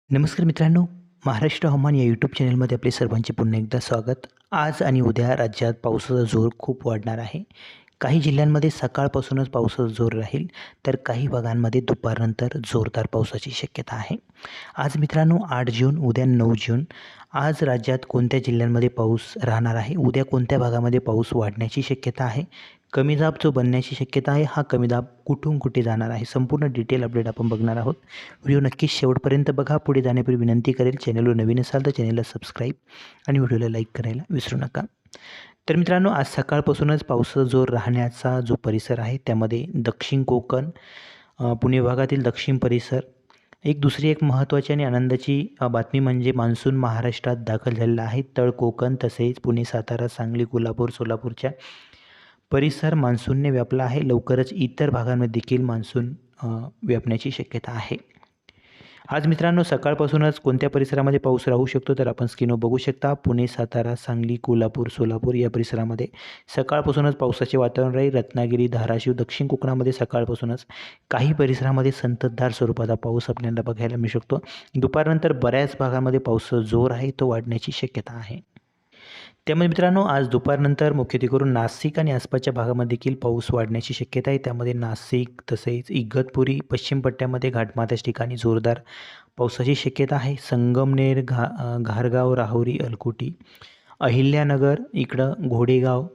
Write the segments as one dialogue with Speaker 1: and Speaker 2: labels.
Speaker 1: नमस्कार मित्रांनो, महाराष्ट्र हवामान या यूट्यूब चॅनलमध्ये आपले सर्वांचे पुन्हा एकदा स्वागत. आज आणि उद्या राज्यात पावसाचा जोर खूप वाढणार आहे. काही जिल्ह्यांमध्ये सकाळपासूनच पावसाचा जोर राहील, तर काही भागांमध्ये दुपारनंतर जोरदार पावसाची शक्यता आहे. आज मित्रांनो 8 जून, उद्या 9 जून. आज राज्यात कोणत्या जिल्ह्यांमध्ये पाऊस राहणार आहे, उद्या कोणत्या भागामध्ये पाऊस वाढण्याची शक्यता आहे, कमी दाब जो बनण्याची शक्यता आहे, हा कमी दाब कुठून कुठे जाणार आहे, संपूर्ण डिटेल अपडेट आपण बघणार आहोत. व्हिडिओ नक्कीच शेवटपर्यंत बघा. पुढे जाण्यापूर्वी विनंती करेल, चॅनलवर नवीन असाल तर चॅनलला सबस्क्राईब आणि व्हिडिओला लाईक करायला विसरू नका. तर मित्रांनो, आज सकाळपासूनच पावसाचा जोर राहण्याचा जो परिसर आहे त्यामध्ये दक्षिण कोकण, पुणे विभागातील दक्षिण परिसर. दुसरी एक महत्त्वाची आणि आनंदाची बातमी म्हणजे मान्सून महाराष्ट्रात दाखल झालेला आहे. तळ कोकण तसेच पुणे, सातारा, सांगली, कोल्हापूर, सोलापूरच्या परिसर मान्सूनने व्यापला आहे. लवकरच इतर भागांमध्ये देखील मान्सून व्यापण्याची शक्यता आहे. आज मित्रांनो सकाळपासूनच कोणत्या परिसरामध्ये पाऊस राहू शकतो, तर आपण स्क्रीनवर बघू शकता. पुणे, सातारा, सांगली, कोल्हापूर, सोलापूर या परिसरामध्ये सकाळपासूनच पावसाचे वातावरण राहील. रत्नागिरी, धाराशिव, दक्षिण कोकणामध्ये सकाळपासूनच काही परिसरामध्ये संततधार स्वरूपाचा पाऊस आपल्याला बघायला मिळू शकतो. दुपारनंतर बऱ्याच भागामध्ये पावसाचा जोर आहे तो वाढण्याची शक्यता आहे. त्यामध्ये मित्रांनो आज दुपारनंतर मुख्यत्वे करून नाशिक आणि आसपासच्या भागामध्ये देखील पाऊस वाढण्याची शक्यता आहे. त्यामध्ये नाशिक तसेच इगतपुरी, पश्चिम पट्ट्यामध्ये घाटमाथ्याच्या ठिकाणी जोरदार पावसाची शक्यता आहे. संगमनेर, घारगाव, राहुरी, अलकुटी, अहिल्यानगर, इकडं घोडेगाव,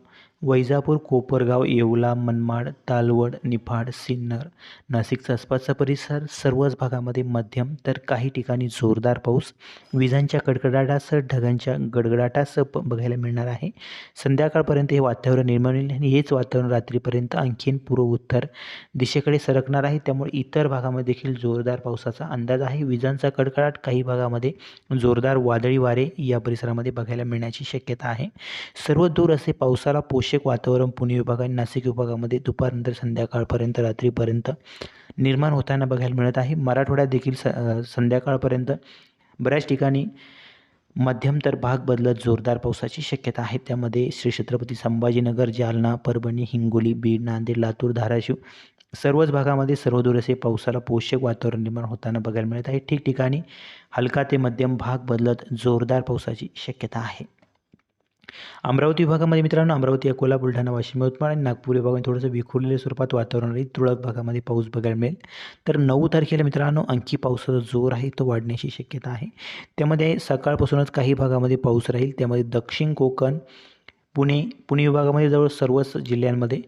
Speaker 1: वैजापूर, कोपरगाव, येवला, मनमाड, तालवड, निफाड, सिन्नर, नाशिकचा आसपासचा परिसर सर्वच भागामध्ये मध्यम तर काही ठिकाणी जोरदार पाऊस, विजांच्या कडकडाटासह ढगांच्या गडगडाटासह बघायला मिळणार आहे. संध्याकाळपर्यंत हे वातावरण निर्माण होईल आणि हेच वातावरण रात्रीपर्यंत आणखीन पूर्व उत्तर दिशेकडे सरकणार आहे. त्यामुळे इतर भागामध्ये देखील जोरदार पावसाचा अंदाज आहे. विजांचा कडकडाट, काही भागामध्ये जोरदार वादळी वारे या परिसरामध्ये बघायला मिळण्याची शक्यता आहे. सर्वात दूर असे पावसाला पोषक वातावरण पुणे विभाग आणि नाशिक विभागामध्ये दुपारनंतर संध्याकाळपर्यंत रात्रीपर्यंत निर्माण होताना बघायला मिळत आहे. मराठवाड्यात देखील संध्याकाळपर्यंत बऱ्याच ठिकाणी मध्यम तर भाग बदलत जोरदार पावसाची शक्यता आहे. त्यामध्ये श्री छत्रपती संभाजीनगर, जालना, परभणी, हिंगोली, बीड, नांदेड, लातूर, धाराशिव सर्वच भागामध्ये सर्वदूर असे पावसाला पोषक वातावरण निर्माण होताना बघायला मिळत आहे. ठिकठिकाणी हलका ते मध्यम भाग बदलत जोरदार पावसाची शक्यता आहे. अमरावती विभागामध्ये मित्रांनो अमरावती, अकोला, बुलढाणा, वाशिम, यवतमाळ आणि नागपूर विभागामध्ये थोडंसं विखुरलेल्या स्वरूपात वातावरण राहील. तुरळक भागामध्ये पाऊस बघायला मिळेल. तर 9 तारखेला मित्रांनो आणखी पावसाचा जोर आहे तो वाढण्याची शक्यता आहे. त्यामध्ये सकाळपासूनच काही भागामध्ये पाऊस राहील. त्यामध्ये दक्षिण कोकण, पुणे विभागामध्ये जवळ सर्वच जिल्ह्यांमध्ये,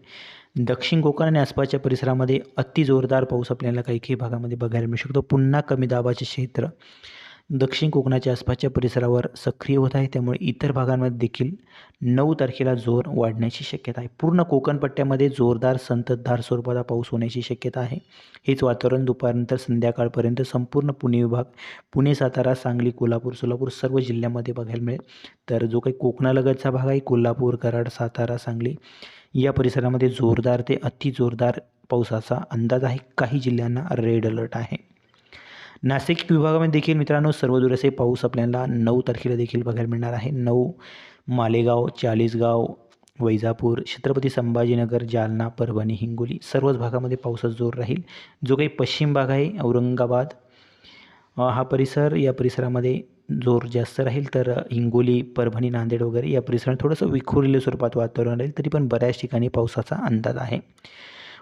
Speaker 1: दक्षिण कोकण आणि आसपासच्या परिसरामध्ये अति जोरदार पाऊस आपल्याला काही काही भागामध्ये बघायला मिळू शकतो. पुन्हा कमी दाबाचे क्षेत्र दक्षिण कोकणाच्या आसपासच्या परिसरावर सक्रिय होत आहे. त्यामुळे इतर भागांमध्ये देखील 9 तारखेला जोर वाढण्याची शक्यता आहे. पूर्ण कोकण पट्ट्यामध्ये जोरदार संततधार स्वरूपाचा पाऊस होण्याची शक्यता आहे. हेच वातावरण दुपारनंतर संध्याकाळपर्यंत संपूर्ण पुणे विभाग, पुणे, सातारा, सांगली, कोल्हापूर, सोलापूर सर्व जिल्ह्यांमध्ये बघायला मिळेल. तर जो काही कोकणालगतचा भाग आहे कोल्हापूर, कराड, सातारा, सांगली या परिसरामध्ये जोरदार ते अति जोरदार पावसाचा अंदाज आहे. काही जिल्ह्यांना रेड अलर्ट आहे. नाशिक विभागामध्ये देखील मित्रांनो सर्वदूर असे पाऊस आपल्याला 9 तारखेला देखील बघायला मिळणार आहे. 9 मालेगाव, चाळीसगाव, वैजापूर, छत्रपती संभाजीनगर, जालना, परभणी, हिंगोली सर्वच भागामध्ये पावसाचा जोर राहील. जो काही पश्चिम भाग आहे औरंगाबाद हा परिसर, या परिसरामध्ये जोर जास्त राहील. तर हिंगोली, परभणी, नांदेड वगैरे या परिसरात थोडंसं विखुरलेल्या स्वरूपात वातावरण राहील. तरी पण बऱ्याच ठिकाणी पावसाचा अंदाज आहे.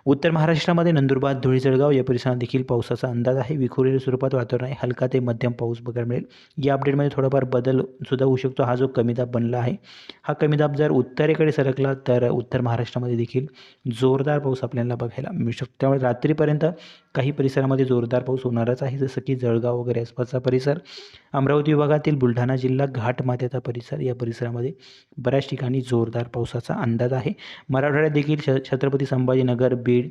Speaker 1: उत्तर महाराष्ट्रामध्ये नंदुरबार, धुळे, जळगाव या परिसरात देखील पावसाचा अंदाज आहे. विखुरलेल्या स्वरूपात वातावरण आहे. हलका ते मध्यम पाऊस बघायला मिळेल. या अपडेटमध्ये थोडाफार बदल सुद्धा होऊ शकतो. हा जो कमी दाब बनला आहे, हा कमी दाब जर उत्तरेकडे सरकला तर उत्तर महाराष्ट्रामध्ये देखील जोरदार पाऊस आपल्याला बघायला मिळू शकतो. त्यामुळे रात्रीपर्यंत काही परिसरामध्ये जोरदार पाऊस होणारच आहे, जसं की जळगाव वगैरे आसपासचा परिसर, अमरावती विभागातील बुलढाणा जिल्हा, घाटमाथ्याचा परिसर या परिसरामध्ये बऱ्याच ठिकाणी जोरदार पावसाचा अंदाज आहे. मराठवाड्यात देखील छत्रपती संभाजीनगर, बीड,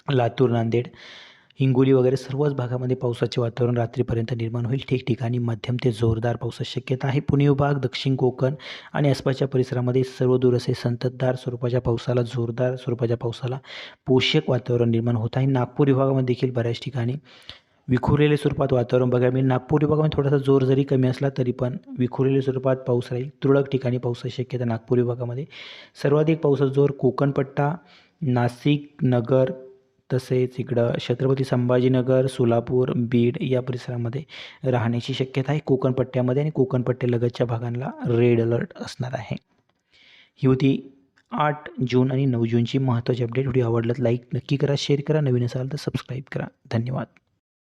Speaker 1: लातूर, नांदेड, हिंगोली वगैरे सर्वच भागामध्ये पावसाचे वातावरण रात्रीपर्यंत निर्माण होईल. ठिकठिकाणी मध्यम ते जोरदार पावसाची शक्यता आहे. पुणे विभाग, दक्षिण कोकण आणि आसपासच्या परिसरामध्ये सर्वदूर असे संततधार स्वरूपाच्या पावसाला, जोरदार स्वरूपाच्या पावसाला पोषक वातावरण निर्माण होत आहे. नागपूर विभागामध्ये देखील बऱ्याच ठिकाणी विखुरलेल्या स्वरूपात वातावरण बघायला मिळेल. नागपूर विभागामध्ये थोडासा जोर जरी कमी असला तरी पण विखुरलेल्या स्वरूपात पाऊस राहील. तुरळक ठिकाणी पावसाची शक्यता नागपूर विभागामध्ये. सर्वाधिक पावसाचा जोर कोकणपट्टा, नाशिक, नगर, तसेच इकडं छत्रपती संभाजीनगर, सोलापूर, बीड या परिसरामध्ये राहण्याची शक्यता आहे कोकण पट्ट्यामध्ये, आणि कोकण पट्ट्यालगतच्या भागांना रेड अलर्ट असणार आहे. ही होती 8 जून आणि 9 जूनची महत्त्वाची अपडेट. व्हिडिओ आवडला लाईक नक्की करा, शेअर करा, नवीन असाल तर सबस्क्राईब करा. धन्यवाद.